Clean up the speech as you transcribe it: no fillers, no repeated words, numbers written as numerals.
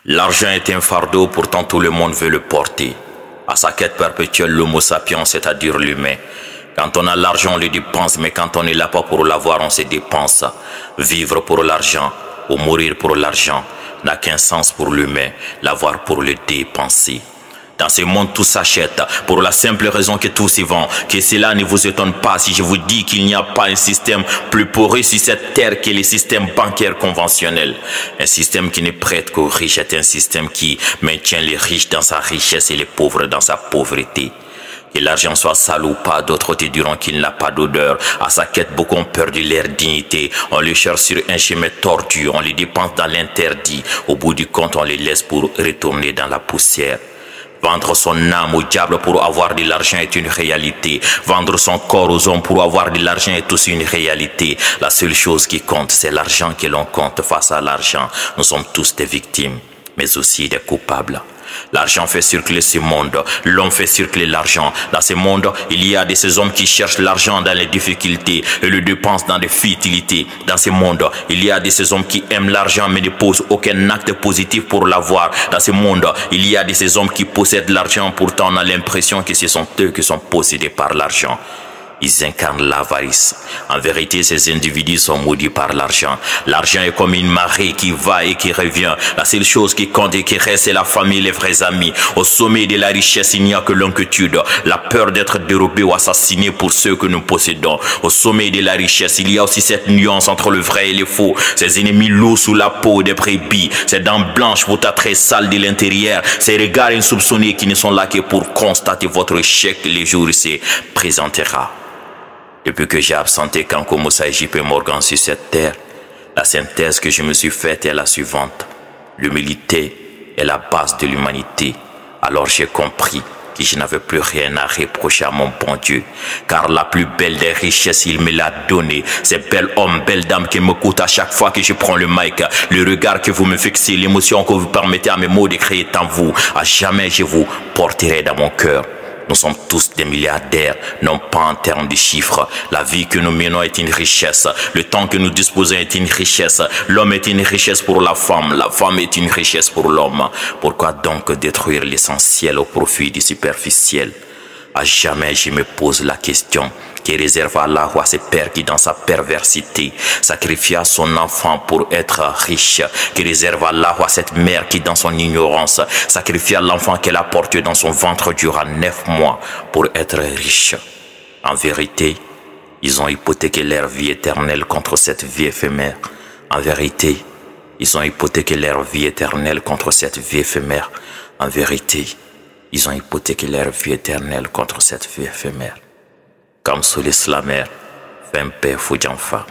L'argent est un fardeau, pourtant tout le monde veut le porter. À sa quête perpétuelle, l'homo sapiens, c'est-à-dire l'humain. Quand on a l'argent, on le dépense, mais quand on n'est là pas pour l'avoir, on se dépense. Vivre pour l'argent ou mourir pour l'argent n'a qu'un sens pour l'humain, l'avoir pour le dépenser. Dans ce monde, tout s'achète pour la simple raison que tout se vend. Que cela ne vous étonne pas si je vous dis qu'il n'y a pas un système plus poreux sur cette terre que le système bancaire conventionnel. Un système qui ne prête qu'aux riches est un système qui maintient les riches dans sa richesse et les pauvres dans sa pauvreté. Que l'argent soit sale ou pas, d'autres te diront qu'il n'a pas d'odeur. À sa quête, beaucoup ont perdu leur dignité. On le cherche sur un chemin tordu, on les dépense dans l'interdit. Au bout du compte, on les laisse pour retourner dans la poussière. Vendre son âme au diable pour avoir de l'argent est une réalité. Vendre son corps aux hommes pour avoir de l'argent est aussi une réalité. La seule chose qui compte, c'est l'argent que l'on compte. Face à l'argent, nous sommes tous des victimes, mais aussi des coupables. L'argent fait circuler ce monde, l'homme fait circuler l'argent. Dans ce monde, il y a de ces hommes qui cherchent l'argent dans les difficultés et le dépensent dans des futilités. Dans ce monde, il y a de ces hommes qui aiment l'argent mais ne posent aucun acte positif pour l'avoir. Dans ce monde, il y a de ces hommes qui possèdent l'argent, pourtant on a l'impression que ce sont eux qui sont possédés par l'argent. Ils incarnent l'avarice. En vérité, ces individus sont maudits par l'argent. L'argent est comme une marée qui va et qui revient. La seule chose qui compte et qui reste, c'est la famille et les vrais amis. Au sommet de la richesse, il n'y a que l'inquiétude, la peur d'être dérobé ou assassiné pour ceux que nous possédons. Au sommet de la richesse, il y a aussi cette nuance entre le vrai et le faux. Ces ennemis loups sous la peau des brebis, ces dents blanches pour ta très sale de l'intérieur, ces regards insoupçonnés qui ne sont là que pour constater votre échec les jours où il se présentera. Depuis que j'ai absenté Kanko Moussa et JP Morgan sur cette terre, la synthèse que je me suis faite est la suivante. L'humilité est la base de l'humanité. Alors j'ai compris que je n'avais plus rien à reprocher à mon bon Dieu. Car la plus belle des richesses, il me l'a donnée. Ces bels hommes, belles dames qui me coûtent à chaque fois que je prends le mic. Le regard que vous me fixez, l'émotion que vous permettez à mes mots de créer en vous. À jamais je vous porterai dans mon cœur. Nous sommes tous des milliardaires, non pas en termes de chiffres. La vie que nous menons est une richesse. Le temps que nous disposons est une richesse. L'homme est une richesse pour la femme est une richesse pour l'homme. Pourquoi donc détruire l'essentiel au profit du superficiel? À jamais je me pose la question qui réserve Allah à ce père qui dans sa perversité sacrifia son enfant pour être riche, qui réserve Allah à cette mère qui dans son ignorance sacrifia l'enfant qu'elle a porté dans son ventre durant 9 mois pour être riche. En vérité, ils ont hypothéqué leur vie éternelle contre cette vie éphémère. En vérité, ils ont hypothéqué leur vie éternelle contre cette vie éphémère. En vérité, ils ont hypothéqué leur vie éternelle contre cette vie éphémère. Comme sous l'islamère, Fempe Foujanfa.